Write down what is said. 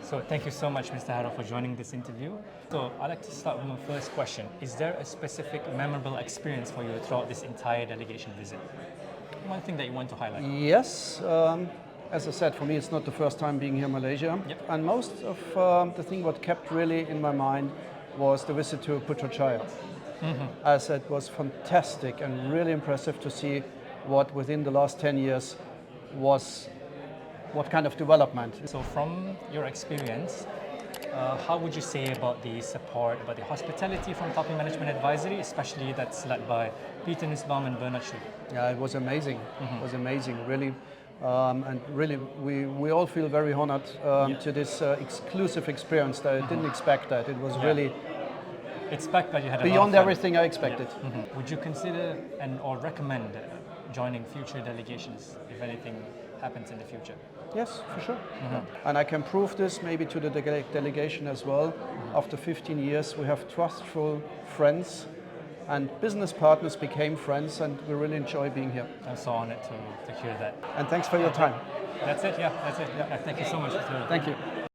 So thank you so much, Mr. Haro, for joining this interview. So I'd like to start with my first question. Is there a specific memorable experience for you throughout this entire delegation visit? One thing that you want to highlight? Yes, as I said, for me it's not the first time being here in Malaysia. Yep. And most of the thing what kept really in my mind was the visit to Putrajaya. As it was fantastic and really impressive to see what within the last 10 years was, what kind of development. So from your experience, how would you say about the support, about the hospitality from TAPiO Management Advisory, especially that's led by Peter Nussbaum and Bernard Schlu? Yeah, it was amazing. It was amazing, really. And really, we all feel very honored to this exclusive experience. That I didn't expect that. It was really It's back that you had a beyond lot of fun. everything I expected. Would you consider or recommend joining future delegations if anything happens in the future? Yes, for sure. Yeah. And I can prove this maybe to the delegation as well. After 15 years, we have trustful friends and business partners became friends, and we really enjoy being here. I'm so honored to hear that. And thanks for your time. That's it, yeah, that's it. Yeah. Thank you so much, Mr. Haro. Thank you.